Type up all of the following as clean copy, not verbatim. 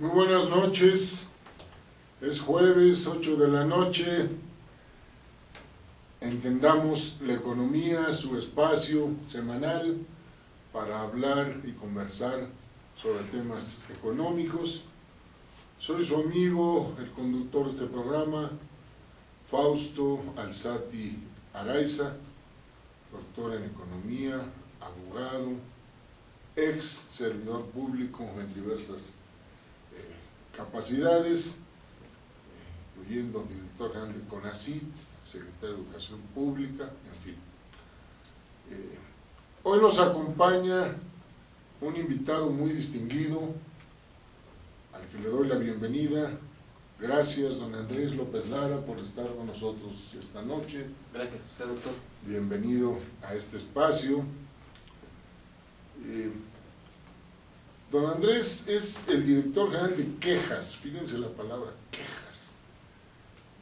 Muy buenas noches, es jueves 8 de la noche, entendamos la economía, su espacio semanal para hablar y conversar sobre temas económicos. Soy su amigo, el conductor de este programa, Fausto Alzati Araiza, doctor en economía, abogado, ex servidor público en diversas capacidades, incluyendo director general de CONACYT, secretario de Educación Pública, en fin. Hoy nos acompaña un invitado muy distinguido, al que le doy la bienvenida. Gracias, don Andrés López Lara, por estar con nosotros esta noche. Gracias, usted, doctor. Bienvenido a este espacio. Don Andrés es el director general de quejas, fíjense la palabra, quejas.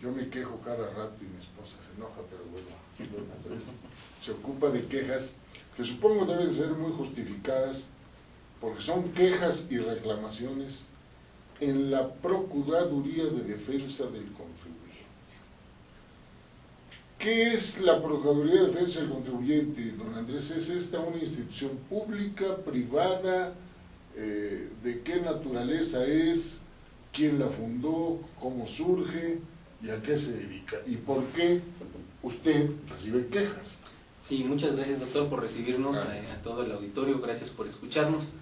Yo me quejo cada rato y mi esposa se enoja, pero bueno, don Andrés se ocupa de quejas que supongo deben ser muy justificadas, porque son quejas y reclamaciones en la Procuraduría de Defensa del Contribuyente. ¿Qué es la Procuraduría de Defensa del Contribuyente, don Andrés? ¿Es esta una institución pública, privada? ¿De qué naturaleza es? ¿Quién la fundó? ¿Cómo surge? ¿Y a qué se dedica? ¿Y por qué usted recibe quejas? Sí, muchas gracias, doctor, por recibirnos a todo el auditorio. Gracias por escucharnos.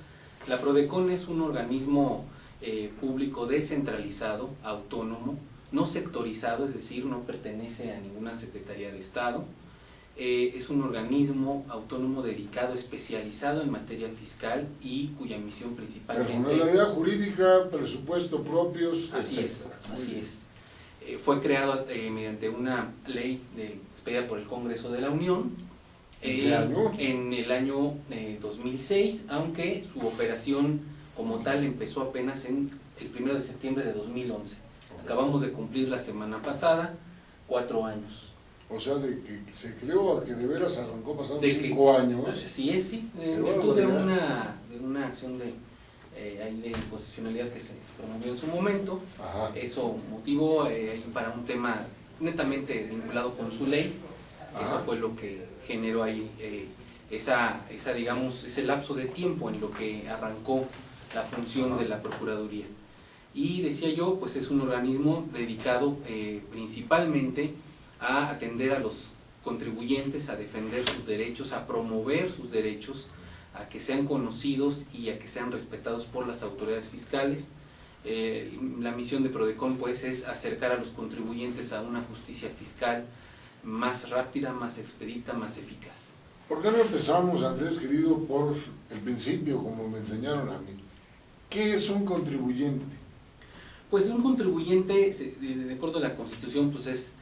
La PRODECON es un organismo público descentralizado, autónomo, no sectorizado, es decir, no pertenece a ninguna Secretaría de Estado. Es un organismo autónomo dedicado, especializado en materia fiscal y cuya misión principalmente... Personalidad jurídica, presupuesto propios, así etc. Así es. Fue creado mediante una ley expedida por el Congreso de la Unión. ¿En qué año? En el año 2006, aunque su operación como tal empezó apenas en el 1 de septiembre de 2011. Acabamos de cumplir la semana pasada 4 años. O sea, de que se creó a que de veras arrancó pasando 5 años. Sí, en virtud de una acción de inconstitucionalidad que se promovió en su momento. Ajá. Eso motivó para un tema netamente vinculado con su ley. Ajá. Eso fue lo que generó ahí digamos, ese lapso de tiempo en lo que arrancó la función de la Procuraduría. Y decía yo, pues es un organismo dedicado principalmente a atender a los contribuyentes, a defender sus derechos, a promover sus derechos, a que sean conocidos y a que sean respetados por las autoridades fiscales. La misión de PRODECON pues es acercar a los contribuyentes a una justicia fiscal más rápida, más expedita, más eficaz. ¿Por qué no empezamos, Andrés querido, por el principio, como me enseñaron a mí? ¿Qué es un contribuyente? Pues un contribuyente, de acuerdo a la Constitución, pues es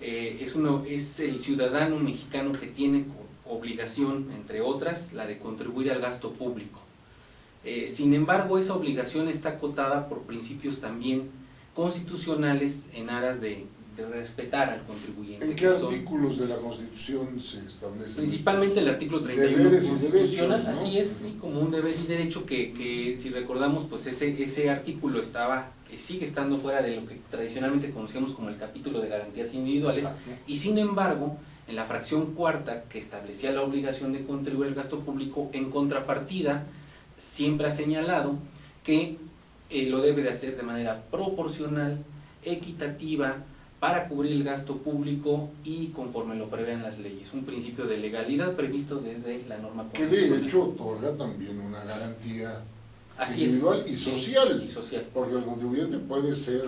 el ciudadano mexicano que tiene obligación, entre otras, la de contribuir al gasto público. Sin embargo, esa obligación está acotada por principios también constitucionales en aras de respetar al contribuyente. ¿En qué artículos de la Constitución se establecen? Principalmente el artículo 31 deberes constitucional, y derechos, ¿no? Así es, sí, como un deber y derecho que si recordamos, pues ese artículo sigue estando fuera de lo que tradicionalmente conocíamos como el capítulo de garantías individuales. Exacto. Y sin embargo, en la fracción cuarta que establecía la obligación de contribuir al gasto público, en contrapartida, siempre ha señalado que lo debe de hacer de manera proporcional, equitativa, para cubrir el gasto público y conforme lo prevén las leyes. Un principio de legalidad previsto desde la norma constitucional. Que de hecho otorga también una garantía Así individual es. y social. Sí, y social. Porque el contribuyente puede ser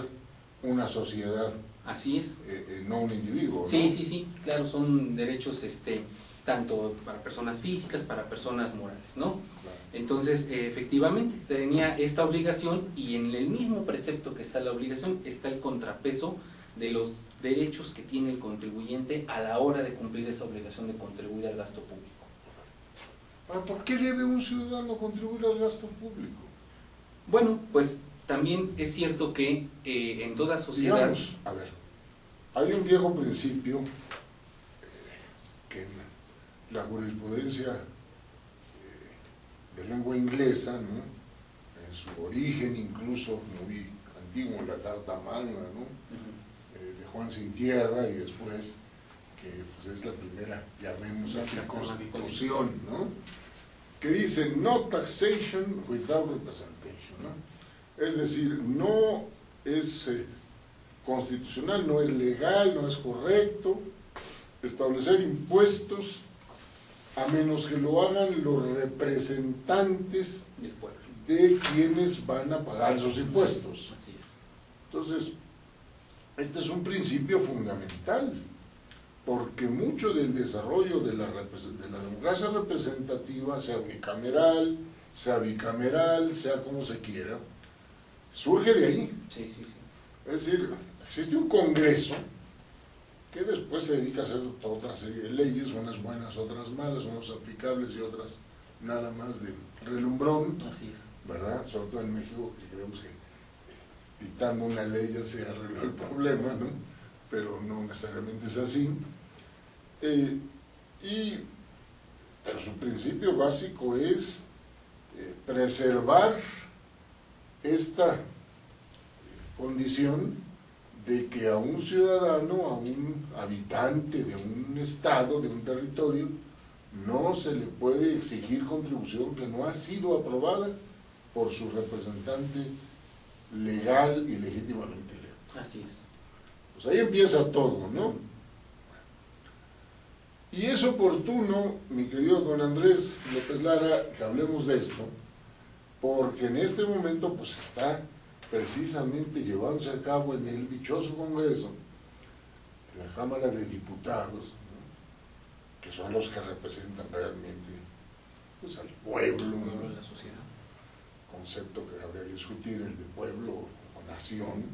una sociedad. Así es. No un individuo, ¿no? Sí, claro, son derechos tanto para personas físicas, para personas morales, ¿no? Claro. Entonces, efectivamente, tenía esta obligación y en el mismo precepto que está la obligación está el contrapeso de los derechos que tiene el contribuyente a la hora de cumplir esa obligación de contribuir al gasto público. ¿Por qué debe un ciudadano contribuir al gasto público? Bueno, pues también es cierto que en toda sociedad... Digamos, a ver, hay un viejo principio que en la jurisprudencia de lengua inglesa, ¿no? en su origen incluso muy antiguo, la Carta Magna, ¿no? De Juan Sin Tierra, y después que pues, es la primera, llamemos así, constitución, ¿no? Que dice no taxation without representation, ¿no? Es decir, no es constitucional, no es legal, no es correcto establecer impuestos a menos que lo hagan los representantes del pueblo, de quienes van a pagar esos impuestos. así es. Entonces, este es un principio fundamental, porque mucho del desarrollo de la democracia representativa, sea unicameral, sea bicameral, sea como se quiera, surge de ahí. Sí, sí, sí. Es decir, existe un Congreso que después se dedica a hacer toda otra serie de leyes, unas buenas, otras malas, unas aplicables y otras nada más de relumbrón, Así es. ¿verdad? Sobre todo en México, que creemos que dictando una ley ya se arregló el problema, ¿no? Pero no necesariamente es así. Pero su principio básico es preservar esta condición de que a un ciudadano, a un habitante de un estado, de un territorio, no se le puede exigir contribución que no ha sido aprobada por su representante legal y legítimamente electo. Así es. Pues ahí empieza todo, ¿no? Y es oportuno, mi querido don Andrés López Lara, que hablemos de esto, porque en este momento pues está precisamente llevándose a cabo en el dichoso Congreso, en la Cámara de Diputados, ¿no? Que son los que representan realmente pues, al pueblo, ¿no? De la sociedad. Concepto que habría que discutir, el de pueblo o nación,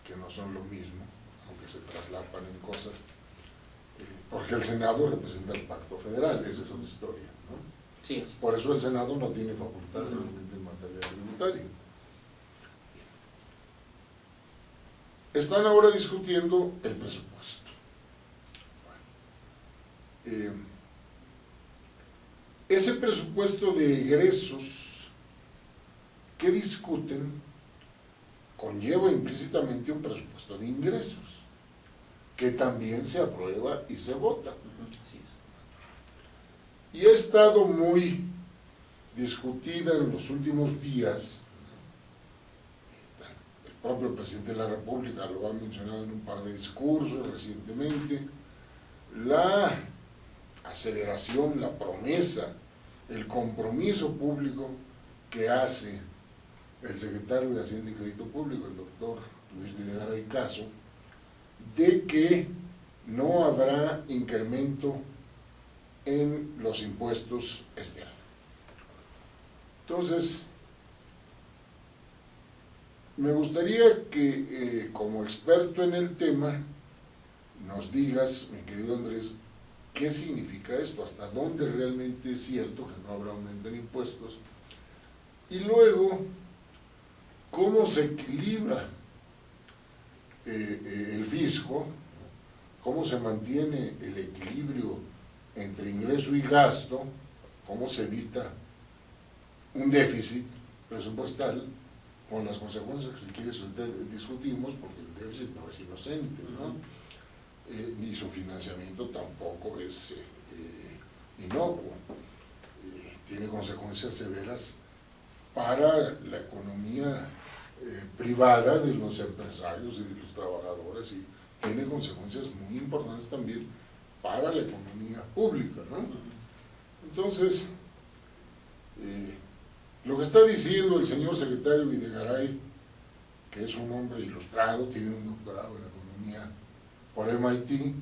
que no son lo mismo, aunque se traslapan en cosas, porque el Senado representa el Pacto Federal, esa es otra historia, ¿no? Sí, así es. Por eso el Senado no tiene facultad realmente en materia tributaria. Están ahora discutiendo el presupuesto. Bueno, ese presupuesto de egresos que discuten conlleva implícitamente un presupuesto de ingresos, que también se aprueba y se vota. Así es. Y ha estado muy discutida en los últimos días. El propio presidente de la República lo ha mencionado en un par de discursos recientemente, la aceleración, la promesa, el compromiso público que hace el secretario de Hacienda y Crédito Público, el doctor Luis Videgaray Caso, de que no habrá incremento en los impuestos este año. Entonces, me gustaría que como experto en el tema nos digas, mi querido Andrés, qué significa esto, hasta dónde realmente es cierto que no habrá aumento en impuestos, y luego cómo se equilibra el fisco, cómo se mantiene el equilibrio entre ingreso y gasto, cómo se evita un déficit presupuestal, con las consecuencias que si quieres discutimos, porque el déficit no es inocente, ¿no? Ni su financiamiento tampoco es inocuo, tiene consecuencias severas para la economía privada de los empresarios y de los trabajadores, y tiene consecuencias muy importantes también para la economía pública, ¿no? Entonces, lo que está diciendo el señor secretario Videgaray, que es un hombre ilustrado, tiene un doctorado en economía por MIT,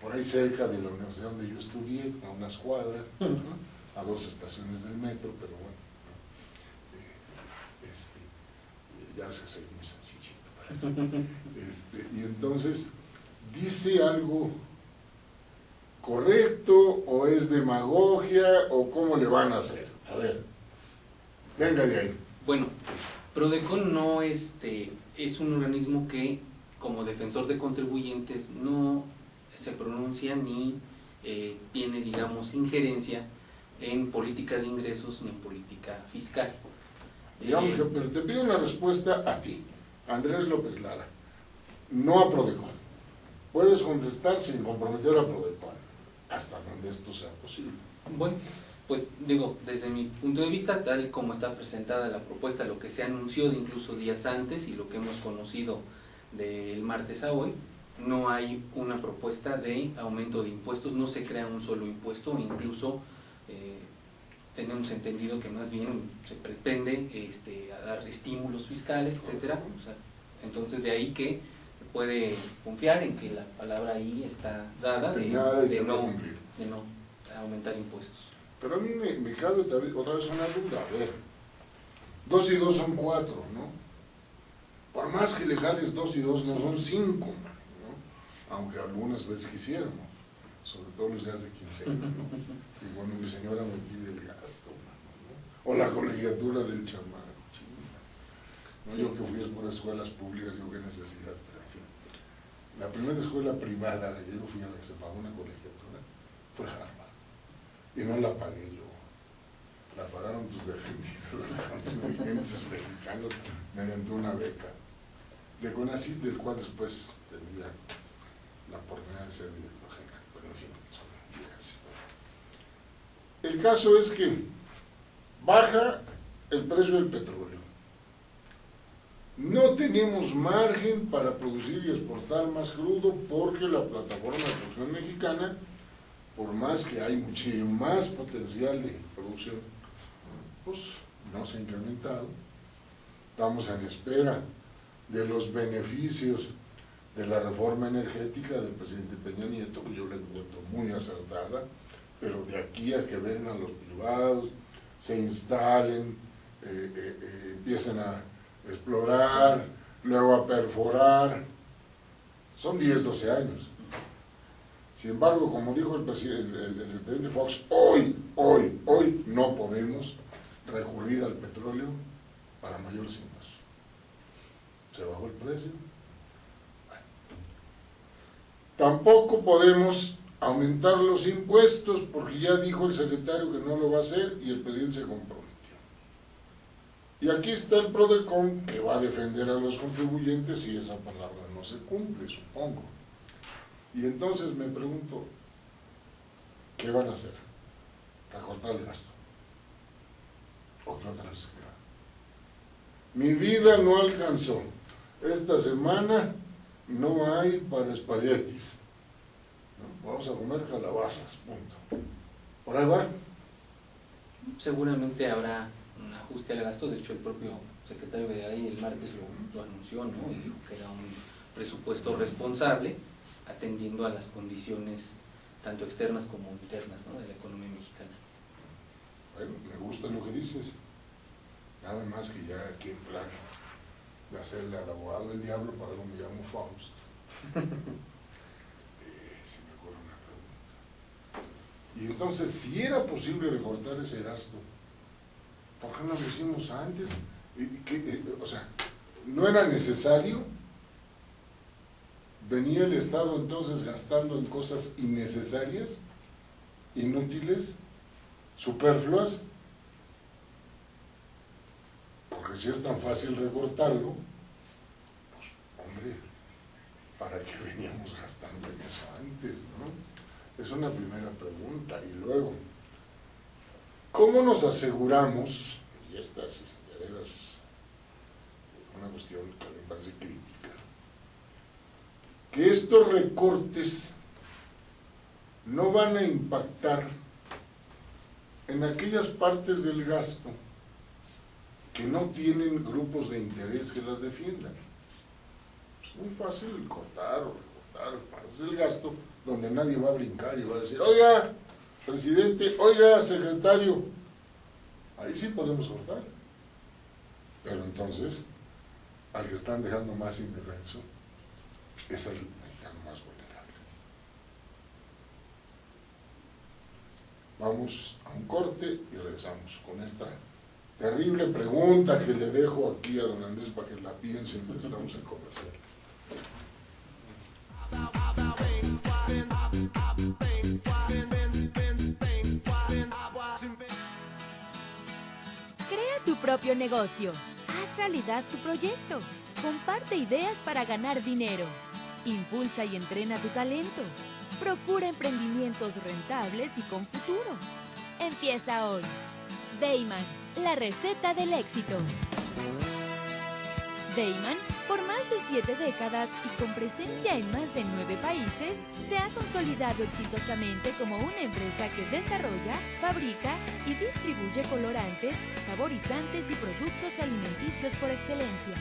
por ahí cerca de la universidad donde yo estudié, a unas cuadras, ¿no? A 2 estaciones del metro, pero bueno, ya ves que soy muy sencillito para eso. Y entonces, ¿dice algo correcto o es demagogia o cómo le van a hacer? A ver, venga de ahí. Bueno, Prodecon no es un organismo que, como defensor de contribuyentes, no se pronuncia ni tiene, digamos, injerencia en política de ingresos ni en política fiscal. Digamos que, pero te pido una respuesta a ti, Andrés López Lara, no a Prodecon. Puedes contestar sin comprometer a Prodecon, hasta donde esto sea posible. Bueno, pues digo, desde mi punto de vista, tal como está presentada la propuesta, lo que se anunció de incluso días antes y lo que hemos conocido del martes a hoy, no hay una propuesta de aumento de impuestos, no se crea un solo impuesto, incluso tenemos entendido que más bien se pretende dar estímulos fiscales, etcétera. O sea, entonces de ahí que se puede confiar en que la palabra ahí está dada de no aumentar impuestos. Pero a mí me cabe otra vez una duda, a ver, 2 y 2 son 4, ¿no? Por más que legales 2 y 2 no son 5, ¿no? Aunque algunas veces quisiéramos, sobre todo los días de quincena, ¿no? Y bueno, mi señora me pide el gasto, ¿no? O la colegiatura del chamaco, ¿no? Sí. Yo que fui por escuelas públicas, digo qué necesidad, pero en fin. La primera escuela privada a la que yo fui, a la que se pagó una colegiatura, fue Harvard. Y no la pagué yo, la pagaron tus defendidos, los contribuyentes mexicanos, mediante una beca de CONACYT, del cual después tendría la oportunidad de ser director general, pero en fin, son viejas historias. El caso es que baja el precio del petróleo. No tenemos margen para producir y exportar más crudo porque la plataforma de producción mexicana, por más que hay muchísimo más potencial de producción, pues no se ha incrementado. Estamos en espera de los beneficios de la reforma energética del presidente Peña Nieto, que yo la encuentro muy acertada, pero de aquí a que vengan los privados, se instalen, empiecen a explorar, luego a perforar, son 10, 12 años. Sin embargo, como dijo el presidente Fox, hoy no podemos recurrir al petróleo para mayores ingresos. Se bajó el precio. Bueno. Tampoco podemos aumentar los impuestos porque ya dijo el secretario que no lo va a hacer y el presidente se comprometió. Y aquí está el Prodecon que va a defender a los contribuyentes si esa palabra no se cumple, supongo. Y entonces me pregunto, ¿qué van a hacer? ¿Recortar el gasto? ¿O qué otra vez queda? Mi vida no alcanzó. Esta semana no hay para espaguetis. ¿No? Vamos a comer calabazas, punto. ¿Por ahí va? Seguramente habrá un ajuste al gasto, de hecho el propio secretario de ahí el martes lo anunció, ¿no? Y dijo que era un presupuesto responsable, atendiendo a las condiciones tanto externas como internas, ¿no?, de la economía mexicana. Bueno, me gusta lo que dices, nada más que ya aquí en plan de hacerle al abogado del diablo, para algo me llamo Faust. Si me ocurre una pregunta. Y entonces, si era posible recortar ese gasto, ¿por qué no lo hicimos antes? O sea, ¿no era necesario? ¿Venía el Estado entonces gastando en cosas innecesarias, inútiles, superfluas? Porque si es tan fácil recortarlo, pues hombre, ¿para qué veníamos gastando en eso antes, no? Es una primera pregunta. Y luego, ¿cómo nos aseguramos, y esta es de veras una cuestión que me parece crítica, que estos recortes no van a impactar en aquellas partes del gasto que no tienen grupos de interés que las defiendan? Es muy fácil cortar o recortar partes del gasto donde nadie va a brincar y va a decir, oiga, presidente, oiga, secretario, ahí sí podemos cortar. Pero entonces, al que están dejando más indefenso, es el mexicano más vulnerable. Vamos a un corte y regresamos con esta terrible pregunta que le dejo aquí a don Andrés para que la piensen, pero estamos en comercial. Crea tu propio negocio. Haz realidad tu proyecto. Comparte ideas para ganar dinero. Impulsa y entrena tu talento. Procura emprendimientos rentables y con futuro. Empieza hoy. Dayman, la receta del éxito. Dayman, por más de 7 décadas y con presencia en más de 9 países, se ha consolidado exitosamente como una empresa que desarrolla, fabrica y distribuye colorantes, saborizantes y productos alimenticios por excelencia.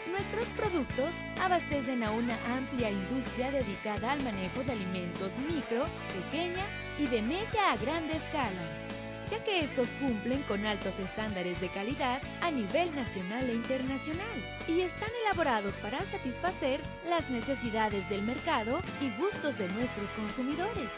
Nuestros productos abastecen a una amplia industria dedicada al manejo de alimentos micro, pequeña y de media a grande escala, ya que estos cumplen con altos estándares de calidad a nivel nacional e internacional y están elaborados para satisfacer las necesidades del mercado y gustos de nuestros consumidores.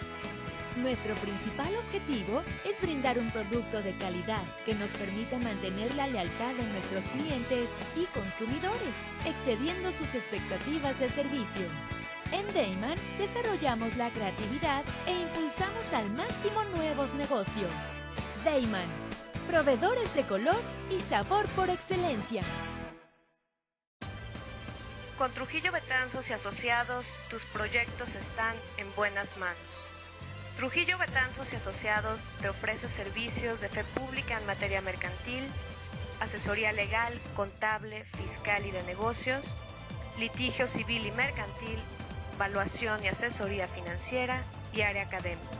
Nuestro principal objetivo es brindar un producto de calidad que nos permita mantener la lealtad de nuestros clientes y consumidores, excediendo sus expectativas de servicio. En Dayman desarrollamos la creatividad e impulsamos al máximo nuevos negocios. Dayman, proveedores de color y sabor por excelencia. Con Trujillo Betanzos y Asociados, tus proyectos están en buenas manos. Trujillo Betanzos y Asociados te ofrece servicios de fe pública en materia mercantil, asesoría legal, contable, fiscal y de negocios, litigio civil y mercantil, evaluación y asesoría financiera y área académica.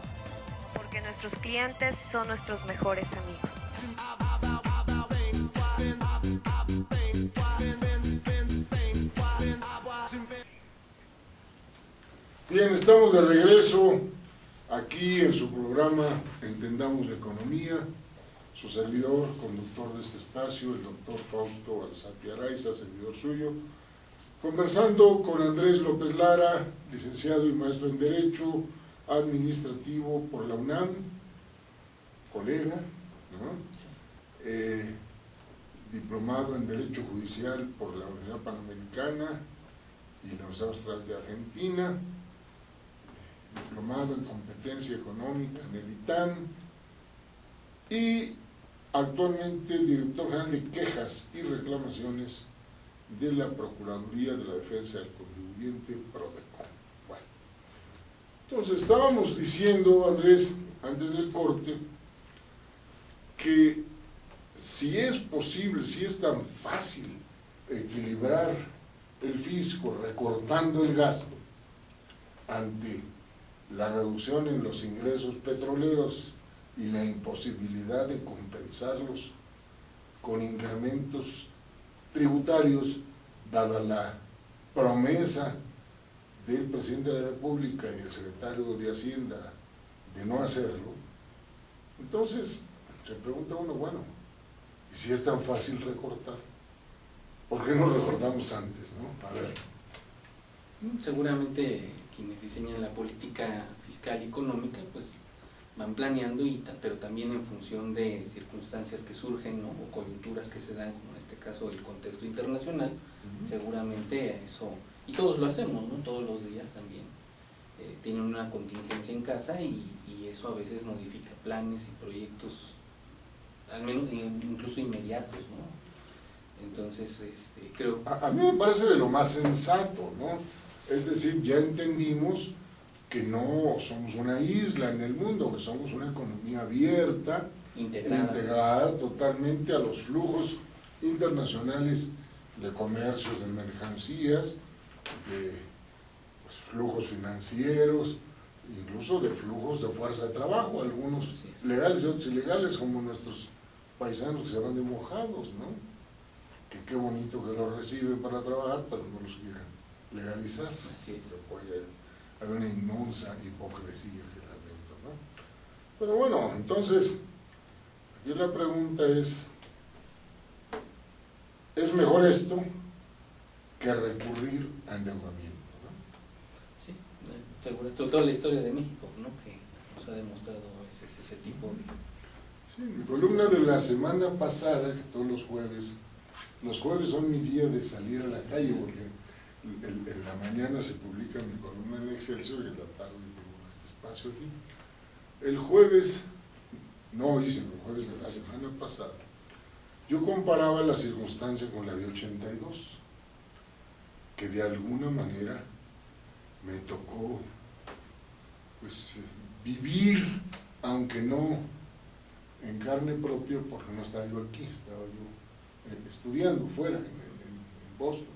Porque nuestros clientes son nuestros mejores amigos. Bien, estamos de regreso aquí en su programa Entendamos la Economía. Su servidor, conductor de este espacio, el doctor Fausto Alzate Araiza, servidor suyo, conversando con Andrés López Lara, licenciado y maestro en Derecho Administrativo por la UNAM, colega, ¿no? Diplomado en Derecho Judicial por la Universidad Panamericana y la Universidad Austral de Argentina, diplomado en Competencia Económica en el ITAM y actualmente director general de Quejas y Reclamaciones de la Procuraduría de la Defensa del Contribuyente, PRODECON. Bueno, entonces estábamos diciendo, Andrés, antes del corte, que si es posible, si es tan fácil equilibrar el fisco recortando el gasto ante la reducción en los ingresos petroleros y la imposibilidad de compensarlos con incrementos tributarios, dada la promesa del presidente de la República y del secretario de Hacienda de no hacerlo, entonces se pregunta uno, bueno, ¿y si es tan fácil recortar? ¿Por qué no recordamos antes, no? A ver. Seguramente quienes diseñan la política fiscal y económica pues van planeando, pero también en función de circunstancias que surgen, ¿no? O coyunturas que se dan, como en este caso el contexto internacional, seguramente eso, y todos lo hacemos, ¿no? Todos los días también tienen una contingencia en casa y eso a veces modifica planes y proyectos, al menos incluso inmediatos, ¿no? Entonces, creo... A mí me parece de lo más sensato, ¿no? Es decir, ya entendimos que no somos una isla en el mundo, que somos una economía abierta, integrada totalmente a los flujos internacionales de comercios, de mercancías, de pues, flujos financieros, incluso de flujos de fuerza de trabajo, algunos legales y otros ilegales, como nuestros paisanos que se van de mojados, ¿no? Que qué bonito que los reciben para trabajar, pero no los quieren legalizar. Así es. Hay una inmensa hipocresía que lamento, ¿no? Pero bueno, entonces, aquí la pregunta es mejor esto que recurrir a endeudamiento, ¿no? Sí, seguro, sobre todo la historia de México, ¿no? Que nos ha demostrado a veces ese tipo de... Sí, mi columna de la semana pasada, que todos los jueves son mi día de salir a la calle, porque en la mañana se publica mi columna en Excelsior y en la tarde tengo este espacio aquí. El jueves no hoy, sino el jueves de la semana pasada, yo comparaba la circunstancia con la de 82, que de alguna manera me tocó pues vivir, aunque no en carne propia, porque no estaba yo aquí, estaba yo estudiando fuera, en Boston.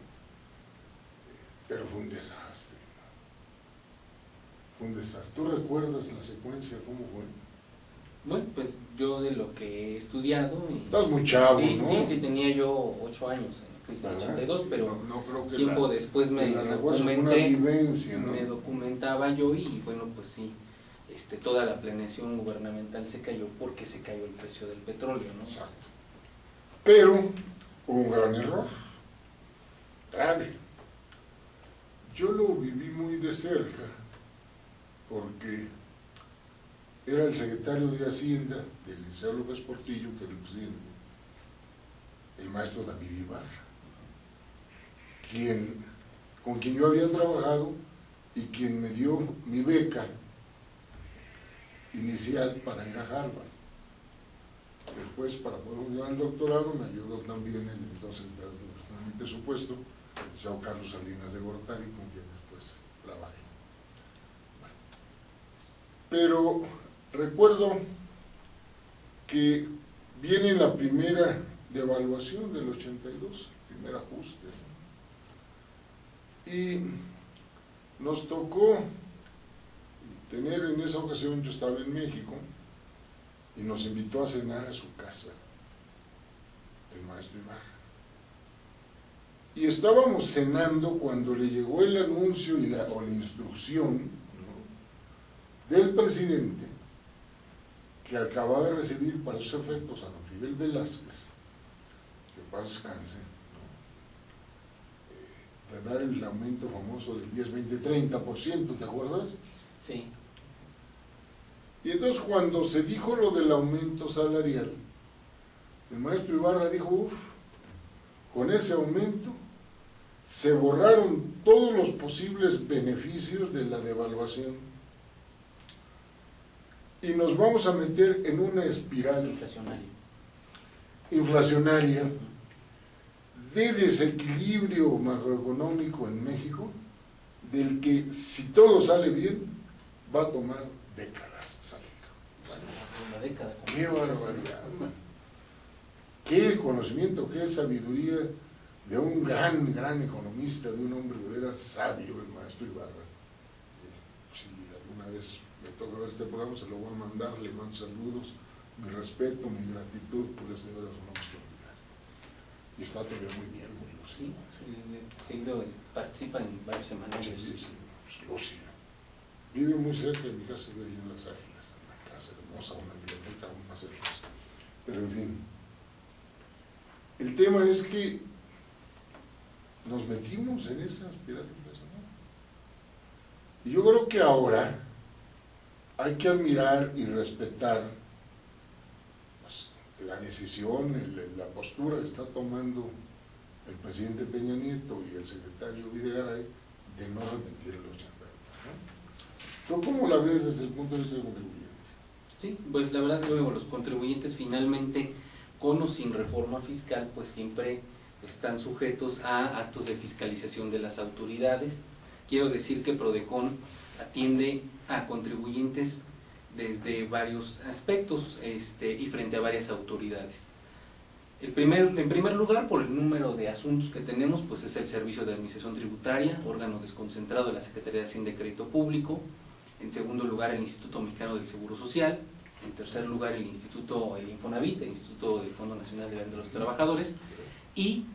Pero fue un desastre. Fue un desastre. ¿Tú recuerdas la secuencia? ¿Cómo fue? Bueno, pues yo de lo que he estudiado... Estás muy chavo, sí, ¿no? Sí, tenía yo 8 años en la crisis del 82, pero no creo que tiempo después me documenté, vivencia, ¿no? me documentaba yo y bueno, pues sí, toda la planeación gubernamental se cayó porque se cayó el precio del petróleo, ¿no? Exacto. Pero hubo un gran error, grave. Yo lo viví muy de cerca porque era el secretario de Hacienda del Liceo López Portillo, que era el presidente, el maestro David Ibarra, con quien yo había trabajado y quien me dio mi beca inicial para ir a Harvard. Después, para poder continuar el doctorado, me ayudó también el entonces de mi presupuesto, el licenciado Carlos Salinas de Gortari, con quien después trabajé. Bueno, pero recuerdo que viene la primera devaluación del 82, el primer ajuste, ¿no? Y nos tocó tener en esa ocasión, yo estaba en México, y nos invitó a cenar a su casa, el maestro Ibarra. Y estábamos cenando cuando le llegó el anuncio o la instrucción, ¿no?, del presidente, que acababa de recibir para sus efectos a don Fidel Velázquez, que paz descanse, ¿no?, de dar el aumento famoso del 10, 20, 30%, ¿te acuerdas? Sí. Y entonces cuando se dijo lo del aumento salarial, el maestro Ibarra dijo, uff, con ese aumento se borraron todos los posibles beneficios de la devaluación y nos vamos a meter en una espiral inflacionaria de desequilibrio macroeconómico en México, del que si todo sale bien va a tomar décadas salir. Una década. ¡Qué barbaridad! ¡Qué conocimiento, qué sabiduría de un gran economista, de un hombre de veras sabio, el maestro Ibarra! Si alguna vez me toca ver este programa, se lo voy a mandar, le mando saludos, mi respeto, mi gratitud, porque es de veras un hombre extraordinario. Y está todavía muy bien, muy lúcido. Seguido participa en varios semanarios. Sí, pues lúcido. Vive muy cerca de mi casa, vive ahí en Las Águilas, una casa hermosa, una biblioteca aún más hermosa. Pero en fin, el tema es que nos metimos en esa espiral inflacionaria. Y yo creo que ahora hay que admirar y respetar pues, la decisión, la postura que está tomando el presidente Peña Nieto y el secretario Videgaray de no repetir el 80. ¿Tú cómo la ves desde el punto de vista del contribuyente? Sí, pues la verdad luego los contribuyentes finalmente, con o sin reforma fiscal, pues siempre están sujetos a actos de fiscalización de las autoridades. Quiero decir que Prodecon atiende a contribuyentes desde varios aspectos y frente a varias autoridades. En primer lugar, por el número de asuntos que tenemos, pues es el Servicio de Administración Tributaria, órgano desconcentrado de la Secretaría de Hacienda y Crédito Público. En segundo lugar, el Instituto Mexicano del Seguro Social. En tercer lugar, el Infonavit, el Instituto del Fondo Nacional de los Trabajadores. Y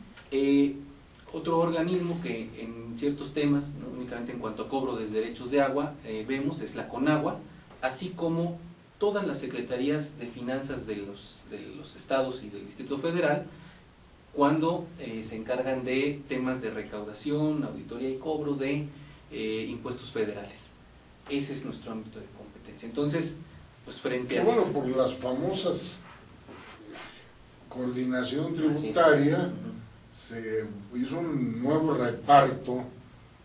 otro organismo que en ciertos temas, no únicamente en cuanto a cobro de derechos de agua, vemos es la CONAGUA, así como todas las secretarías de finanzas de los estados y del Distrito Federal, cuando se encargan de temas de recaudación, auditoría y cobro de impuestos federales. Ese es nuestro ámbito de competencia. Entonces, pues frente a... Bueno, por las famosas coordinación tributaria, se hizo un nuevo reparto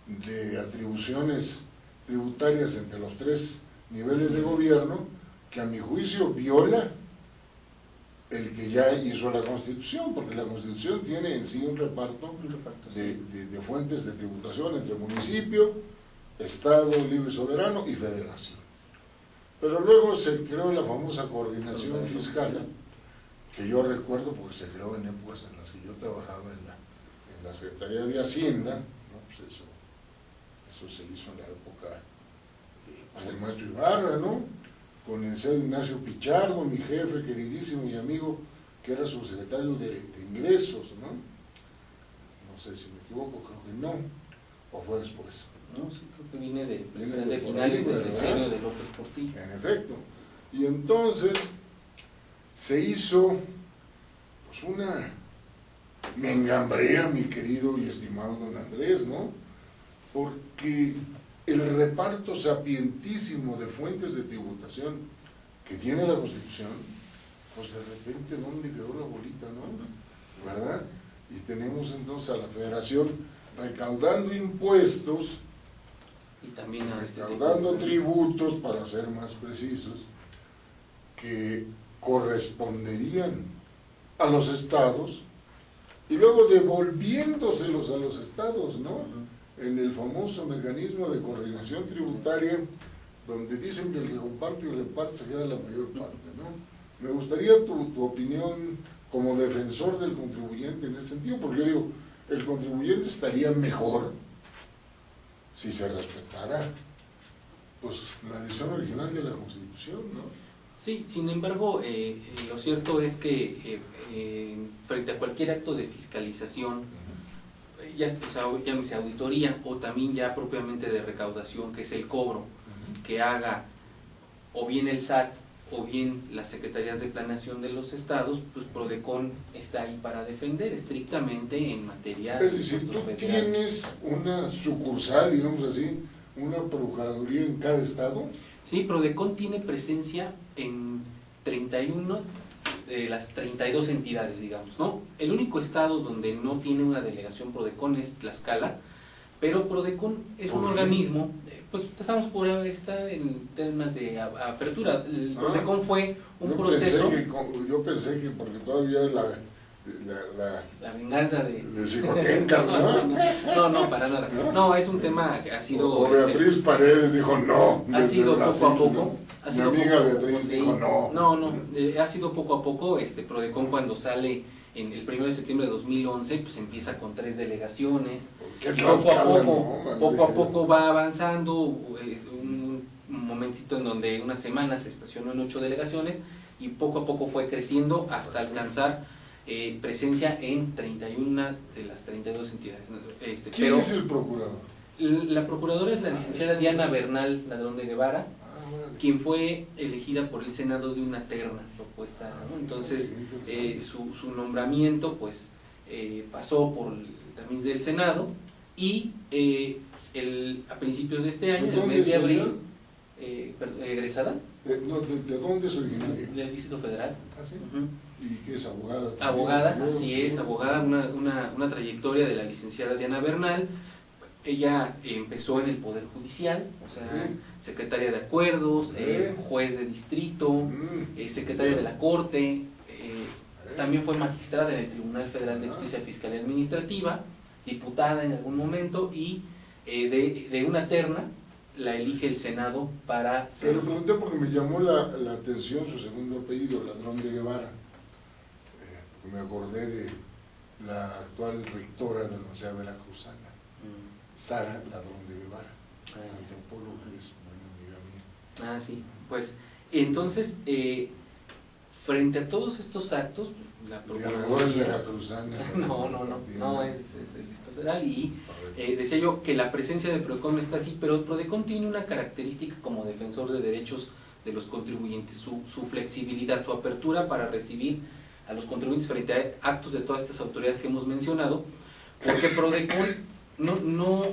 de atribuciones tributarias entre los tres niveles de gobierno, que a mi juicio viola el que ya hizo la Constitución, porque la Constitución tiene en sí un reparto sí. de fuentes de tributación entre municipio, Estado libre y soberano y federación. Pero luego se creó la famosa coordinación fiscal, que yo recuerdo porque se creó en épocas en las que yo trabajaba en la Secretaría de Hacienda, ¿no? Pues eso se hizo en la época pues del maestro Ibarra, ¿no? Con el licenciado Ignacio Pichardo, mi jefe queridísimo y amigo, que era subsecretario de Ingresos, ¿no? No sé si me equivoco, creo que no, o fue después. No, sí, creo que viene de por finales ahí, del ¿verdad? sexenio de López Portillo. En efecto. Y entonces se hizo pues una mengambrea, mi querido y estimado don Andrés, ¿no? Porque el reparto sapientísimo de fuentes de tributación que tiene la Constitución, pues de repente, ¿dónde quedó la bolita, no? ¿Verdad? Y tenemos entonces a la Federación recaudando impuestos, Y también a este recaudando tipo de- tributos, para ser más precisos, que corresponderían a los estados y luego devolviéndoselos a los estados, ¿no? En el famoso mecanismo de coordinación tributaria, donde dicen que el que comparte y reparte se queda la mayor parte, ¿no? Me gustaría tu opinión como defensor del contribuyente en ese sentido, porque yo digo, el contribuyente estaría mejor si se respetara pues la edición original de la Constitución, ¿no? Sí, sin embargo, lo cierto es que frente a cualquier acto de fiscalización, ya sea, llámese auditoría o también ya propiamente de recaudación, que es el cobro que haga o bien el SAT o bien las secretarías de planeación de los estados, pues Prodecon está ahí para defender estrictamente en materia de Es decir, tú impuestos federales. tienes una sucursal, digamos así, una procuraduría en cada estado. Sí, Prodecon tiene presencia en 31 de las 32 entidades, digamos, ¿no? El único estado donde no tiene una delegación Prodecon es Tlaxcala, pero Prodecon es un ¿Por qué? organismo, pues estamos por estar en temas de apertura. El Prodecon fue un proceso... Yo pensé que porque todavía la La venganza de... psicotécnica, ¿no? No, para nada. No, es un tema que ha sido... O Beatriz Paredes dijo no. Ha desde sido Brasil, poco a poco. ¿no? Ha Mi sido amiga poco a poco, Beatriz sí. dijo no. Ha sido poco a poco. Prodecon cuando sale en el 1 de septiembre de 2011, pues empieza con 3 delegaciones. ¿Qué Y poco a Tlaxcala, poco, no? poco a poco va avanzando. Un momentito en donde una semana se estacionó en 8 delegaciones y poco a poco fue creciendo hasta alcanzar presencia en 31 de las 32 entidades. ¿Quién Pero es el procurador? la procuradora es la licenciada Diana Bernal Ladrón de Guevara, Órale. quien fue elegida por el Senado de una terna propuesta, ¿no? Entonces su nombramiento pues pasó por el tamiz del Senado y a principios de este año, en el mes de abril, egresada ¿De dónde es originaria? del Distrito Federal. ¿Ah, sí? Ujú. ¿Y qué es abogada? también? Abogada, Seguro, así seguro. es, abogada, una trayectoria de la licenciada Diana Bernal. Ella empezó en el Poder Judicial, o sea, Sí. secretaria de acuerdos, Sí. juez de distrito, Mm. secretaria de la Corte, también fue magistrada en el Tribunal Federal de Justicia Fiscal y Administrativa, diputada en algún momento y de una terna la elige el Senado para Se ser... lo pregunté porque me llamó la atención su segundo apellido, Ladrón de Guevara. Me acordé de la actual rectora de la Universidad Veracruzana, Sara Ladrón de Guevara, antropóloga, es buena amiga mía. Ah, sí, pues entonces, frente a todos estos actos, pues, la Y a lo mejor es Procuraduría... veracruzana. No, es el Distrito Federal y decía yo que la presencia de Prodecon está así, pero Prodecon tiene una característica como defensor de derechos de los contribuyentes, su flexibilidad, su apertura para recibir a los contribuyentes frente a actos de todas estas autoridades que hemos mencionado, porque Prodecon no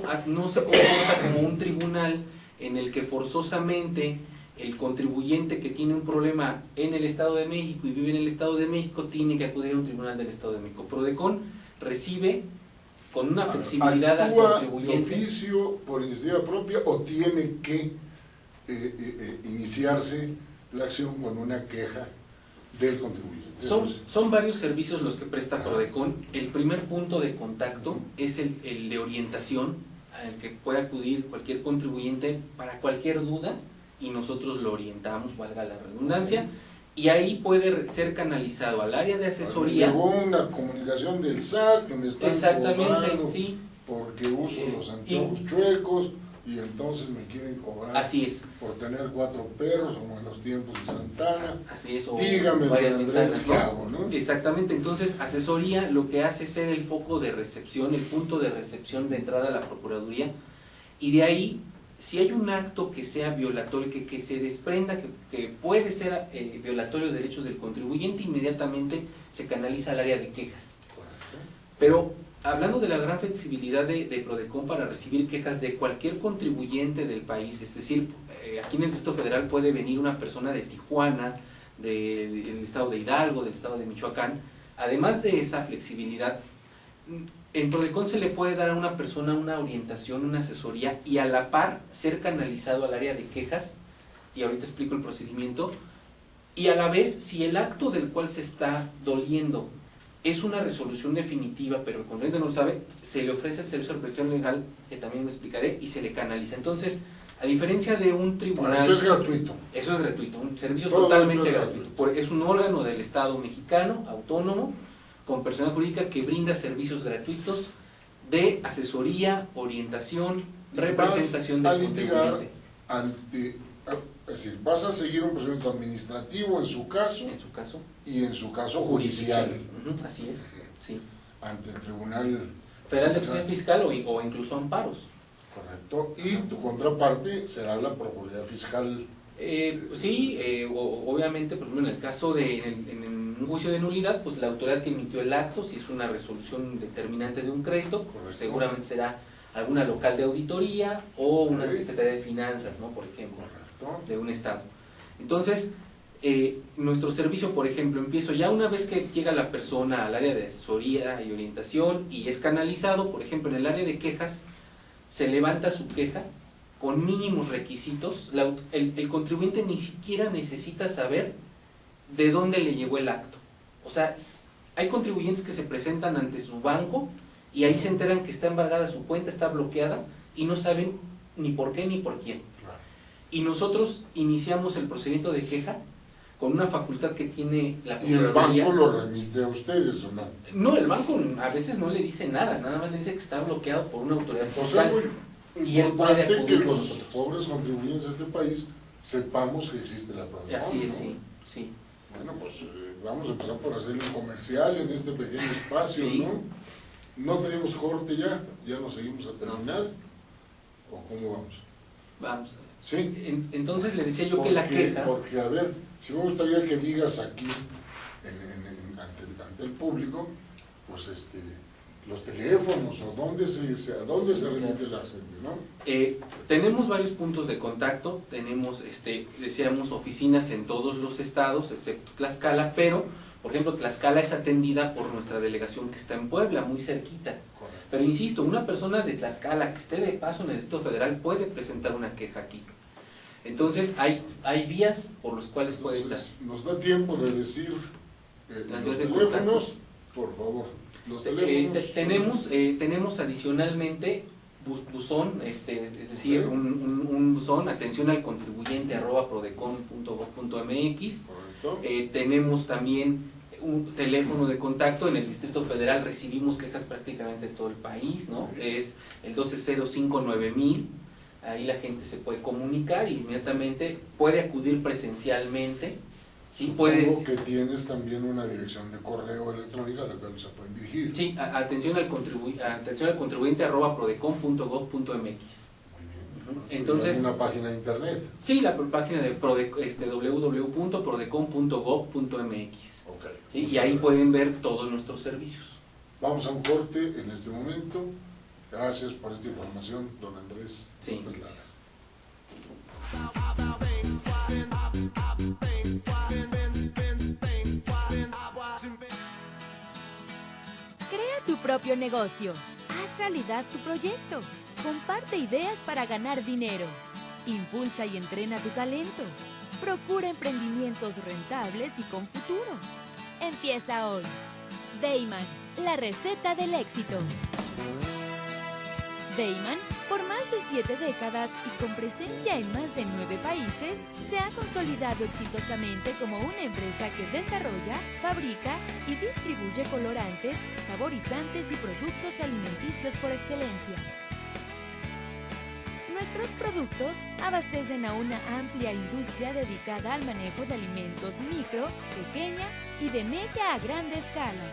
se comporta como un tribunal en el que forzosamente el contribuyente que tiene un problema en el Estado de México y vive en el Estado de México tiene que acudir a un tribunal del Estado de México. Prodecon recibe con una flexibilidad al ¿Actúa de contribuyente. oficio por iniciativa propia o tiene que iniciarse la acción con una queja del contribuyente. Son varios servicios los que presta Prodecon. El primer punto de contacto es el de orientación, al que puede acudir cualquier contribuyente para cualquier duda y nosotros lo orientamos, valga la redundancia, y ahí puede ser canalizado al área de asesoría. Llegó una comunicación del SAT que me están cobrando sí, porque uso los anteojos chuecos y entonces me quieren cobrar así es, por tener 4 perros como en los tiempos de Santana. así es, o Dígame, don varias Andrés, ventanas, ¿qué hago, no? Exactamente, entonces asesoría lo que hace es ser el foco de recepción, el punto de recepción de entrada a la Procuraduría, y de ahí, si hay un acto que sea violatorio, que se desprenda, que puede ser violatorio de derechos del contribuyente, inmediatamente se canaliza al área de quejas. Pero hablando de la gran flexibilidad de Prodecon para recibir quejas de cualquier contribuyente del país, es decir, aquí en el Distrito Federal puede venir una persona de Tijuana, del estado de Hidalgo, del estado de Michoacán. Además de esa flexibilidad, en Prodecon se le puede dar a una persona una orientación, una asesoría y a la par ser canalizado al área de quejas, y ahorita explico el procedimiento, y a la vez, si el acto del cual se está doliendo es una resolución definitiva, pero el contribuyente no lo sabe, se le ofrece el servicio de represión legal, que también lo explicaré, y se le canaliza. Entonces, a diferencia de un tribunal... Bueno, esto es gratuito. Eso es gratuito, un servicio Todo totalmente es gratuito. Es un órgano del Estado mexicano, autónomo, con personalidad jurídica que brinda servicios gratuitos de asesoría, orientación, representación del contribuyente. Es decir, vas a seguir un procedimiento administrativo en su caso y en su caso judicial. Así es, sí. Ante el Tribunal Federal de Justicia Fiscal o incluso amparos. Correcto. Y tu contraparte será la Procuraduría Fiscal. Obviamente, por ejemplo, en el caso en un juicio de nulidad, pues la autoridad que emitió el acto, si es una resolución determinante de un crédito, seguramente será alguna local de auditoría o una Secretaría de Finanzas, ¿no? Por ejemplo, de un estado. Entonces, nuestro servicio, por ejemplo, empiezo ya una vez que llega la persona al área de asesoría y orientación y es canalizado, por ejemplo, en el área de quejas, se levanta su queja con mínimos requisitos. El contribuyente ni siquiera necesita saber de dónde le llegó el acto. O sea, hay contribuyentes que se presentan ante su banco y ahí se enteran que está embargada su cuenta, está bloqueada y no saben ni por qué ni por quién. Y nosotros iniciamos el procedimiento de queja con una facultad que tiene la Procuraduría. ¿Y el banco lo remite a ustedes o no? No, el banco a veces no le dice nada más le dice que está bloqueado por una autoridad fiscal. Y es importante que los pobres contribuyentes de este país sepamos que existe la Prodecon. Así es, ¿no? sí. Bueno, pues vamos a empezar por hacer un comercial en este pequeño espacio, sí. ¿no? No tenemos corte ya nos seguimos hasta el final. ¿O cómo vamos? Vamos. Sí. Entonces le decía yo que la queja... Porque, a ver, si me gustaría que digas aquí, ante el público, pues los teléfonos o a dónde se remite la gente, ¿no? Tenemos varios puntos de contacto, tenemos, decíamos, oficinas en todos los estados, excepto Tlaxcala, pero, por ejemplo, Tlaxcala es atendida por nuestra delegación que está en Puebla, muy cerquita. Correcto. Pero insisto, una persona de Tlaxcala que esté de paso en el Distrito Federal puede presentar una queja aquí. Entonces, hay vías por las cuales puede estar. Nos da tiempo de decir los teléfonos, por favor. Los teléfonos. Tenemos adicionalmente buzón, es decir, un buzón, atención al contribuyente @prodecon.gov.mx. Tenemos también un teléfono de contacto. En el Distrito Federal recibimos quejas prácticamente de todo el país, ¿no? Es el 12059000. Ahí la gente se puede comunicar y inmediatamente puede acudir presencialmente. Sí, Supongo que tienes también una dirección de correo electrónica a la cual se pueden dirigir. Sí, atención al contribuyente @prodecon.gov.mx. Muy bien. Entonces, ¿una página de internet? Sí, la página de www.prodecon.gov.mx. Okay. ¿Sí? Y ahí pueden ver todos nuestros servicios. Vamos a un corte en este momento. Gracias por esta información, don Andrés. Sí. Crea tu propio negocio. Haz realidad tu proyecto. Comparte ideas para ganar dinero. Impulsa y entrena tu talento. Procura emprendimientos rentables y con futuro. Empieza hoy. Dayman, la receta del éxito. Dayman, por más de 7 décadas y con presencia en más de 9 países, se ha consolidado exitosamente como una empresa que desarrolla, fabrica y distribuye colorantes, saborizantes y productos alimenticios por excelencia. Nuestros productos abastecen a una amplia industria dedicada al manejo de alimentos micro, pequeña y de media a grande escala,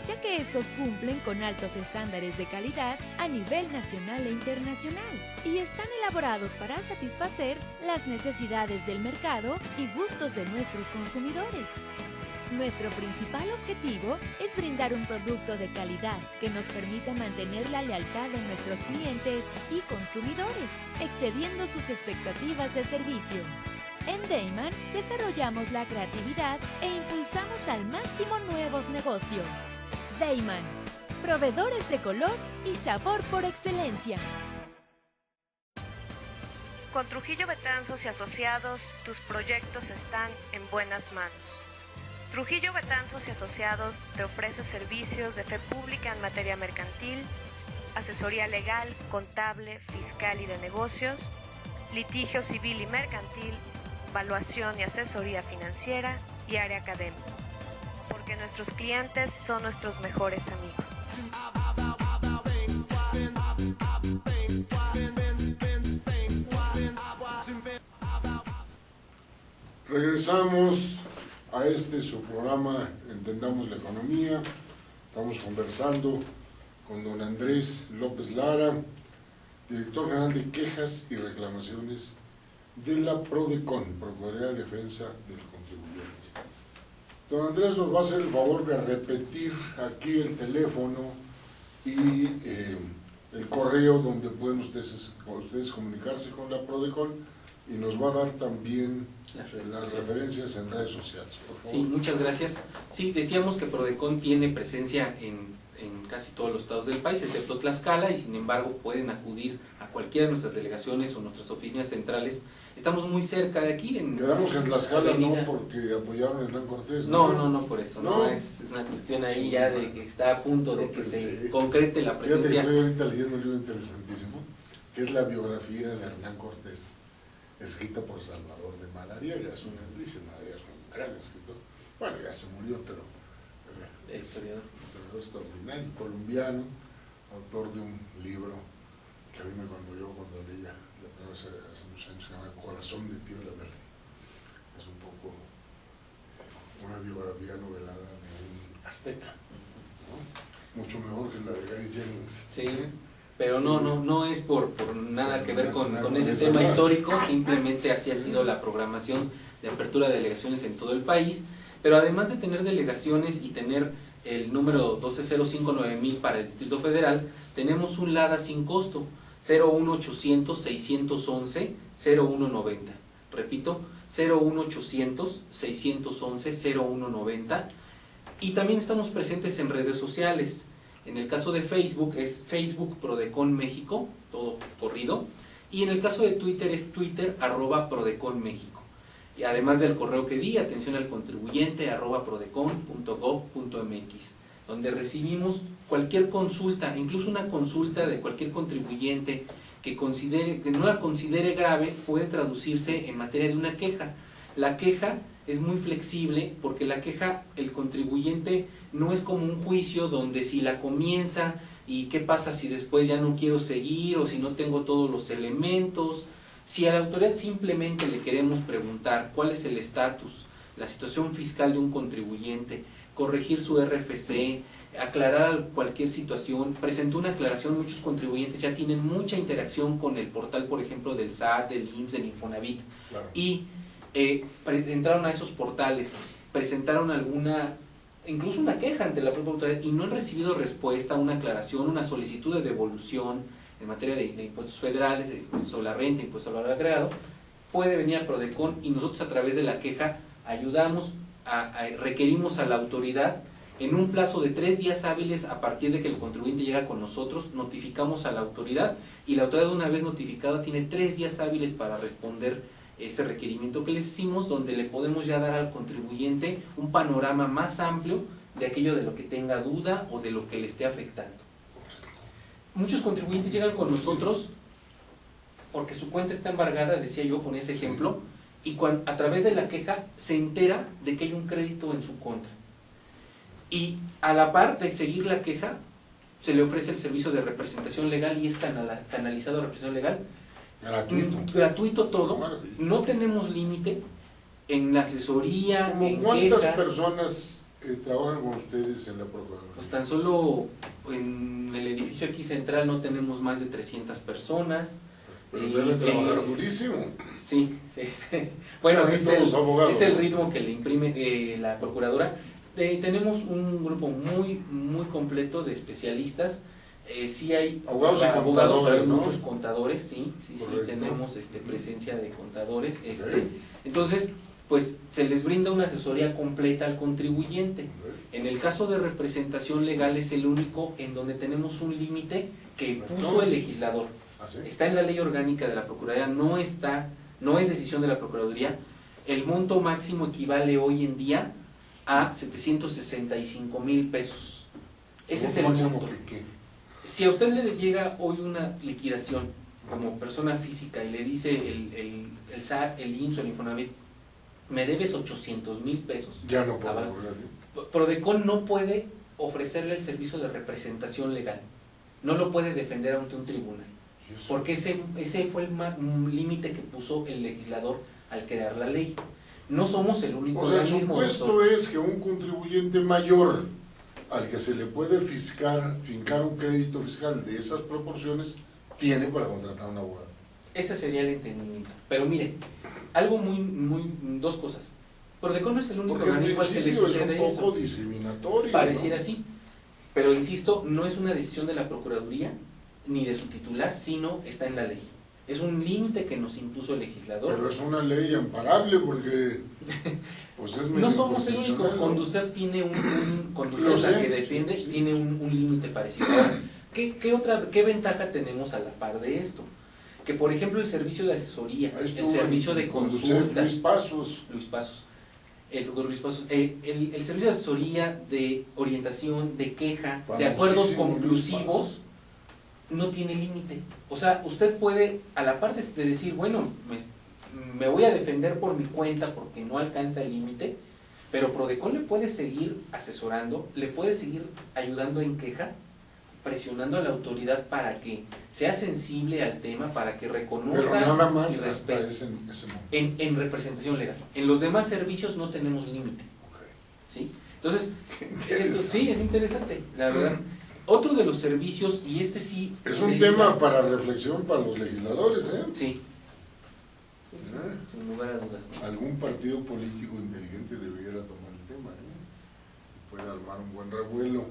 ya que estos cumplen con altos estándares de calidad a nivel nacional e internacional y están elaborados para satisfacer las necesidades del mercado y gustos de nuestros consumidores. Nuestro principal objetivo es brindar un producto de calidad que nos permita mantener la lealtad de nuestros clientes y consumidores, excediendo sus expectativas de servicio. En Dayman desarrollamos la creatividad e impulsamos al máximo nuevos negocios. Dayman, proveedores de color y sabor por excelencia. Con Trujillo Betanzos y Asociados, tus proyectos están en buenas manos. Trujillo Betanzos y Asociados te ofrece servicios de fe pública en materia mercantil, asesoría legal, contable, fiscal y de negocios, litigio civil y mercantil, evaluación y asesoría financiera y área académica. Porque nuestros clientes son nuestros mejores amigos. Regresamos a su programa Entendamos la Economía. Estamos conversando con don Andrés López Lara, director general de quejas y reclamaciones de la PRODECON, Procuraduría de Defensa del Contribuyente. Don Andrés nos va a hacer el favor de repetir aquí el teléfono y el correo donde pueden ustedes comunicarse con la PRODECON, y nos va a dar también las referencias en redes sociales, por favor. Sí, muchas gracias. Sí, decíamos que PRODECON tiene presencia en casi todos los estados del país, excepto Tlaxcala, y sin embargo pueden acudir a cualquiera de nuestras delegaciones o nuestras oficinas centrales. Estamos muy cerca de aquí. Quedamos en Tlaxcala no porque apoyaron a Hernán Cortés. No, por eso. No. Es una cuestión ahí ya de que está a punto de que se concrete la presencia. Fíjate, estoy ahorita leyendo un libro interesantísimo, que es la biografía de Hernán Cortés, escrita por Salvador de Madariaga. Es una actriz, Madariaga es un gran escritor. Bueno, ya se murió, pero es un historiador extraordinario, colombiano, autor de un libro que a mí me conmovió cuando leía la primera vez hace muchos años, se llama Corazón de Piedra Verde. Es un poco una biografía novelada de un azteca, ¿no? Mucho mejor que la de Gary Jennings. Sí. Pero no es por nada que ver con ese tema histórico, simplemente así ha sido la programación de apertura de delegaciones en todo el país. Pero además de tener delegaciones y tener el número 12059000 para el Distrito Federal, tenemos un LADA sin costo, 01800-611-0190. Repito, 01800-611-0190. Y también estamos presentes en redes sociales. En el caso de Facebook es Facebook Prodecon México, todo corrido. Y en el caso de Twitter es Twitter @Prodecon México. Y además del correo que di, atención al contribuyente @prodecon.gov.mx, donde recibimos cualquier consulta, incluso una consulta de cualquier contribuyente que no la considere grave, puede traducirse en materia de una queja. La queja es muy flexible porque la queja, el contribuyente no es como un juicio donde si la comienza y qué pasa si después ya no quiero seguir o si no tengo todos los elementos. Si a la autoridad simplemente le queremos preguntar cuál es el estatus, la situación fiscal de un contribuyente, corregir su RFC, aclarar cualquier situación, presentó una aclaración, muchos contribuyentes ya tienen mucha interacción con el portal, por ejemplo, del SAT, del IMSS, del Infonavit, claro. Y entraron a esos portales, presentaron incluso una queja ante la propia autoridad y no han recibido respuesta, una aclaración, una solicitud de devolución en materia de impuestos federales, de impuestos sobre la renta, impuestos al valor agregado, puede venir a PRODECON y nosotros a través de la queja ayudamos, requerimos a la autoridad en un plazo de 3 días hábiles a partir de que el contribuyente llega con nosotros, notificamos a la autoridad y la autoridad, una vez notificada, tiene 3 días hábiles para responder ese requerimiento que les hicimos, donde le podemos ya dar al contribuyente un panorama más amplio de aquello de lo que tenga duda o de lo que le esté afectando. Muchos contribuyentes llegan con nosotros porque su cuenta está embargada, decía yo, ponía ese ejemplo, y a través de la queja se entera de que hay un crédito en su contra. Y a la par de seguir la queja, se le ofrece el servicio de representación legal y es canalizado a representación legal. Gratuito todo. No tenemos límite en la asesoría, en ¿Cuántas queja. Personas trabajan con ustedes en la Procuraduría? Pues tan solo en el edificio aquí central no tenemos más de 300 personas. Pero deben trabajar durísimo. Sí. Bueno, es el ritmo que le imprime la Procuradora. Tenemos un grupo muy completo de especialistas. Sí hay abogados y abogados, contadores, ¿no? Muchos contadores, sí tenemos presencia de contadores. Entonces, pues se les brinda una asesoría completa al contribuyente. En el caso de representación legal es el único en donde tenemos un límite que puso el legislador. ¿Ah, sí? Está en la ley orgánica de la Procuraduría, no es decisión de la Procuraduría. El monto máximo equivale hoy en día a 765,000 pesos. Ese es el monto. Si a usted le llega hoy una liquidación como persona física y le dice el SAT, el IMSS o el Infonavit, me debes 800,000 pesos. Ya no puede. Prodecon no puede ofrecerle el servicio de representación legal. No lo puede defender ante un tribunal. Porque ese fue el límite que puso el legislador al crear la ley. No somos el único organismo. O sea, el supuesto es que un contribuyente mayor al que se le puede fincar un crédito fiscal de esas proporciones tiene para contratar a un abogado. Ese sería el entendimiento. Pero mire, algo dos cosas. Prodecon no es el único organismo al que le sucede eso. Es un poco discriminatorio. Pareciera ¿no? así. Pero insisto, no es una decisión de la Procuraduría ni de su titular, sino está en la ley. Es un límite que nos impuso el legislador. Pero es una ley amparable porque pues es no somos el único. Conducef tiene Conducef que defiende, tiene un límite parecido. ¿Qué ventaja tenemos a la par de esto? Que por ejemplo el servicio de asesoría, el servicio de consulta, Luis Pasos, el servicio de asesoría, de orientación, de queja, de acuerdos conclusivos, no tiene límite. O sea, usted puede, a la parte de decir, bueno, me voy a defender por mi cuenta porque no alcanza el límite, pero Prodecon le puede seguir asesorando, le puede seguir ayudando en queja, presionando a la autoridad para que sea sensible al tema, para que reconozca. Pero nada más y respete. hasta ese momento. En representación legal. En los demás servicios no tenemos límite. Okay. ¿Sí? Entonces, esto sí es interesante, la verdad. Otro de los servicios, y sí... Es un tema para reflexión para los legisladores, ¿eh? Sí. Sin lugar a dudas. Algún partido político inteligente debiera tomar el tema, ¿eh? Puede armar un buen revuelo.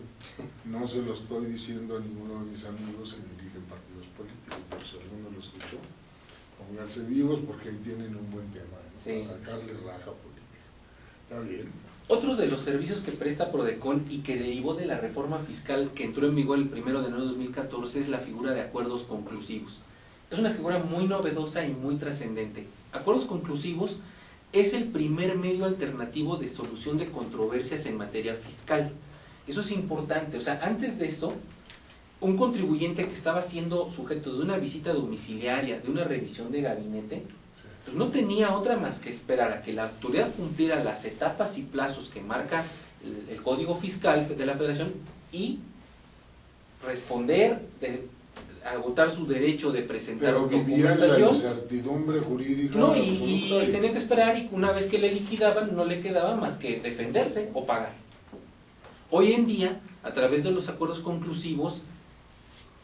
No se lo estoy diciendo a ninguno de mis amigos que dirigen partidos políticos, por si alguno lo escuchó. Pónganse vivos porque ahí tienen un buen tema, ¿eh? Sí. Para sacarle raja política. Está bien. Otro de los servicios que presta Prodecon y que derivó de la reforma fiscal que entró en vigor el 1 de enero de 2014 es la figura de acuerdos conclusivos. Es una figura muy novedosa y muy trascendente. Acuerdos conclusivos es el primer medio alternativo de solución de controversias en materia fiscal. Eso es importante. O sea, antes de eso, un contribuyente que estaba siendo sujeto de una visita domiciliaria, de una revisión de gabinete, pues no tenía otra más que esperar a que la autoridad cumpliera las etapas y plazos que marca el Código Fiscal de la Federación y responder, agotar su derecho de presentar documentación. Pero vivía la incertidumbre jurídica. No, y tenía que esperar, y una vez que le liquidaban no le quedaba más que defenderse o pagar. Hoy en día, a través de los acuerdos conclusivos,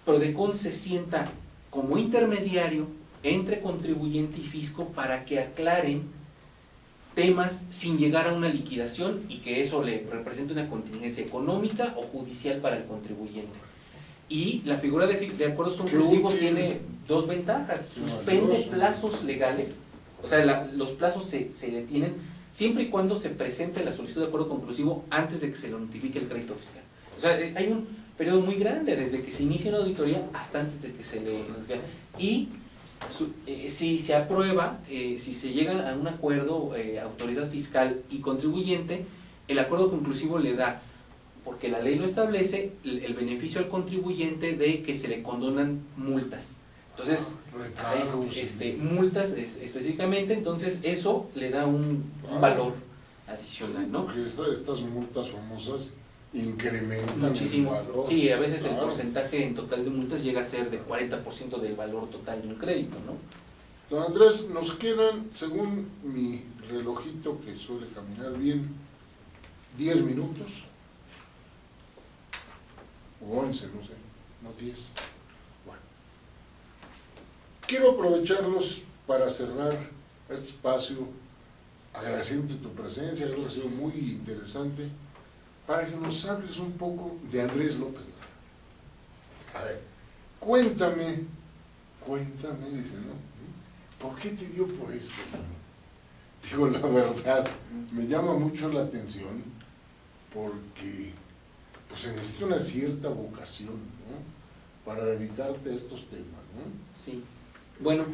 Prodecon se sienta como intermediario entre contribuyente y fisco para que aclaren temas sin llegar a una liquidación y que eso le represente una contingencia económica o judicial para el contribuyente. Y la figura de acuerdos conclusivos tiene dos ventajas: suspende plazos legales, o sea, los plazos se detienen siempre y cuando se presente la solicitud de acuerdo conclusivo antes de que se le notifique el crédito fiscal. O sea, hay un periodo muy grande desde que se inicia una auditoría hasta antes de que se le notifique. Y si se aprueba, si se llega a un acuerdo autoridad fiscal y contribuyente, el acuerdo conclusivo le da, porque la ley lo establece, el beneficio al contribuyente de que se le condonan multas. Entonces, multas específicamente, entonces eso le da un valor adicional, ¿no? Porque estas multas famosas incrementan muchísimo. el valor. Sí, a veces el porcentaje en total de multas llega a ser de 40% del valor total de un crédito, ¿no? Don Andrés, nos quedan, según mi relojito que suele caminar bien, 10 minutos, o 11, no sé, no 10. Bueno, quiero aprovecharlos para cerrar este espacio, agradeciendo tu presencia, creo que ha sido muy interesante, para que nos hables un poco de Andrés López Lara. A ver, cuéntame, dice, ¿no? ¿Por qué te dio por esto? Digo, la verdad, me llama mucho la atención porque pues se necesita una cierta vocación, ¿no? Para dedicarte a estos temas, ¿no? Sí. Bueno,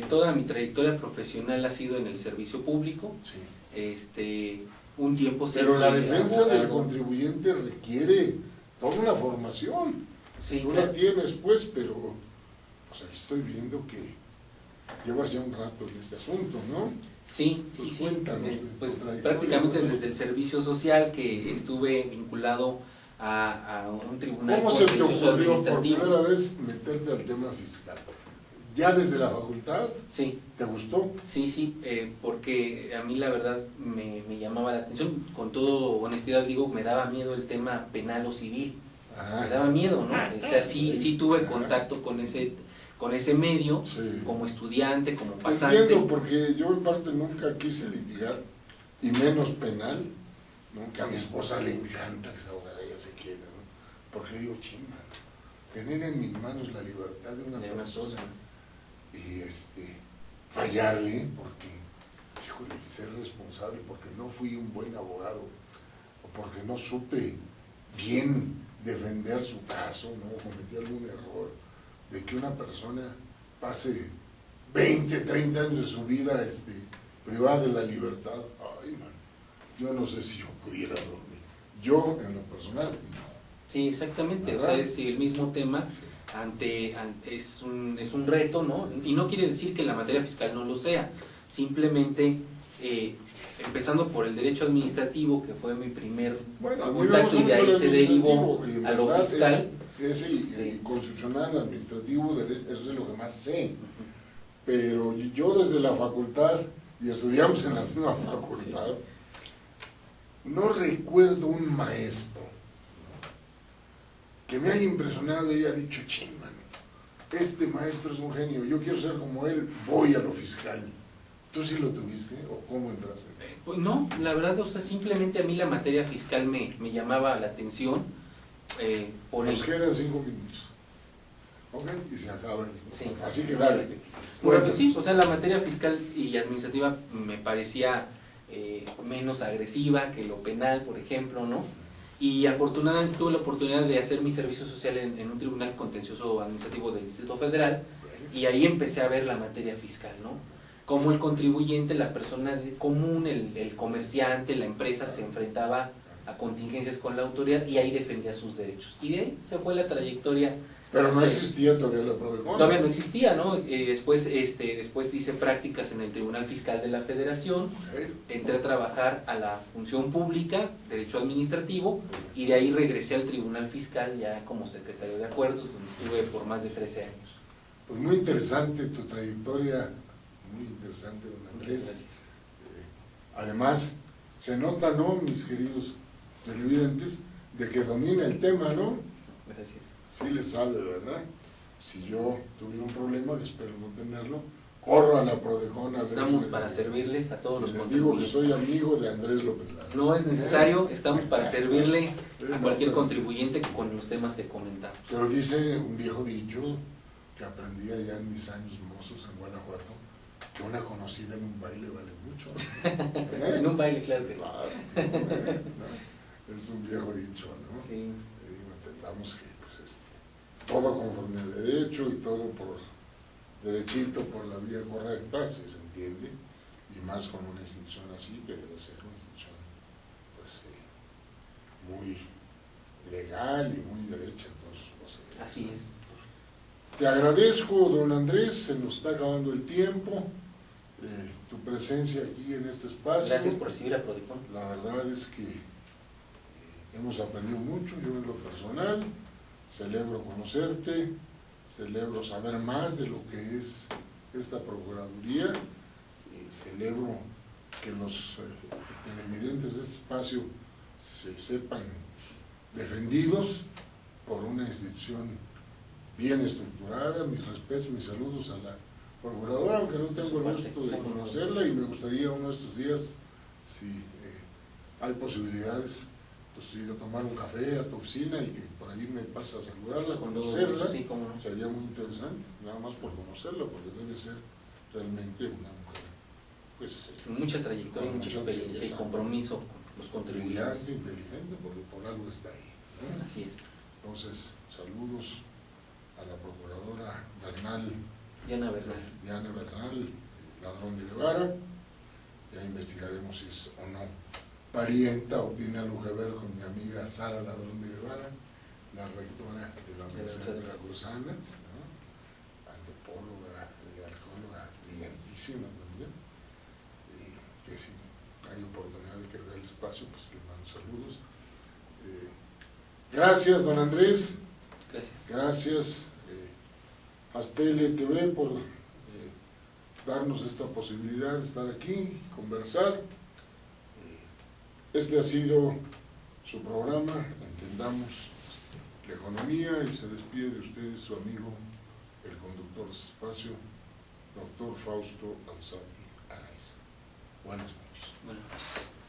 toda mi trayectoria profesional ha sido en el servicio público. Sí. Un tiempo sí. Pero la defensa del contribuyente requiere toda una formación. Sí, Tú la tienes, pues, pero pues aquí estoy viendo que llevas ya un rato en este asunto, ¿no? Sí, Pues sí, cuéntanos de pues tu trayectoria, prácticamente ¿no? desde el servicio social que estuve vinculado a un tribunal ¿Cómo se te contencioso ocurrió por administrativo. primera vez meterte al tema fiscal? ¿Ya desde la facultad? Sí. ¿Te gustó? Sí, porque a mí la verdad me llamaba la atención, con toda honestidad digo, me daba miedo el tema penal o civil, me daba miedo, ¿no? O sea, sí tuve contacto con ese medio, sí, como estudiante, como Te pasante. entiendo, porque yo en parte nunca quise litigar, y menos penal, ¿no? Que a mi esposa le encanta que esa abogada ella se quiera, ¿no? Porque digo, chimba, tener en mis manos la libertad de una persona y fallarle, porque, híjole, ser responsable porque no fui un buen abogado, o porque no supe bien defender su caso, ¿no? Cometí algún error, de que una persona pase 20, 30 años de su vida privada de la libertad. Ay, man, yo no sé si yo pudiera dormir. Yo, en lo personal, no. Sí, exactamente, ¿verdad? o sea, es el mismo tema. Sí. Es un reto, ¿no? Y no quiere decir que la materia fiscal no lo sea, simplemente empezando por el derecho administrativo, que fue mi primer contacto, y de ahí se derivó a lo fiscal. Ese constitucional, administrativo, eso es lo que más sé. Pero yo desde la facultad, y estudiamos en la misma facultad, no recuerdo un maestro que me haya impresionado y haya dicho, chingman, este maestro es un genio, yo quiero ser como él, voy a lo fiscal. ¿Tú sí lo tuviste o cómo entraste? Pues no, la verdad, o sea, simplemente a mí la materia fiscal me llamaba la atención. Nos quedan 5 minutos. Ok, y se acaba. Sí. Así que dale. Bueno, sí, o sea, la materia fiscal y administrativa me parecía menos agresiva que lo penal, por ejemplo, ¿no? Y afortunadamente tuve la oportunidad de hacer mi servicio social en un tribunal contencioso administrativo del Distrito Federal, y ahí empecé a ver la materia fiscal, ¿no? Cómo el contribuyente, la persona común, el comerciante, la empresa se enfrentaba a contingencias con la autoridad y ahí defendía sus derechos. Y de ahí se fue la trayectoria. Pero no existía todavía la PRODECON. Todavía no existía, ¿no? Después hice prácticas en el Tribunal Fiscal de la Federación, entré a trabajar a la función pública, derecho administrativo, y de ahí regresé al Tribunal Fiscal ya como secretario de acuerdos, donde estuve por más de 13 años. Pues muy interesante tu trayectoria, muy interesante, don Andrés. Gracias. Además, se nota, ¿no, mis queridos televidentes, de que domina el tema, ¿no? Gracias. Sí le sabe, ¿verdad? Si yo tuviera un problema, que espero no tenerlo, corro a la PRODECON a ver. Estamos para servirles a todos los Les digo que contribuyentes. soy amigo de Andrés López Lara. No es necesario, estamos para servirle a cualquier contribuyente con los temas que comentamos. Pero dice un viejo dicho que aprendí allá en mis años mozos en Guanajuato, que una conocida en un baile vale mucho. En un baile, claro que sí. Claro, es un viejo dicho, ¿no? Sí. Entendamos que pues, todo conforme al derecho y todo por derechito por la vía correcta, si se entiende, y más con una institución así, que debe ser una institución pues muy legal y muy derecha en todos sus procedimientos. Así es. Te agradezco, don Andrés, se nos está acabando el tiempo, tu presencia aquí en este espacio. Gracias por recibir a Prodicon. La verdad es que hemos aprendido mucho, yo en lo personal, celebro conocerte, celebro saber más de lo que es esta Procuraduría, y celebro que los televidentes de este espacio se sepan defendidos por una institución bien estructurada. Mis respetos, mis saludos a la Procuradora, aunque no tengo el gusto de conocerla, y me gustaría uno de estos días, si hay posibilidades, pues ir a tomar un café a tu oficina y que por ahí me pases a saludarla, conocerla. Sí, cómo no. Sería muy interesante, nada más por conocerla, porque debe ser realmente una mujer pues Con mucha trayectoria, con mucha mucha experiencia y experiencia, compromiso con los contribuyentes. brillante, inteligente, porque por algo está ahí, ¿no? Así es. Entonces, saludos a la Procuradora Diana Bernal. Ladrón de Guevara. Ya investigaremos si es o no parienta o tiene algo que ver con mi amiga Sara Ladrón de Guevara, la rectora de la Universidad Veracruzana, ¿no? Antropóloga y arqueóloga brillantísima también, y que si hay oportunidad de que vea el espacio, pues le mando saludos. Gracias, don Andrés. Gracias. Gracias, Astele TV, por darnos esta posibilidad de estar aquí, conversar. Este ha sido su programa, Entendamos la Economía, y se despide de ustedes su amigo, el conductor de este espacio, doctor Fausto Alzati Araiza. Buenas noches. Buenas noches.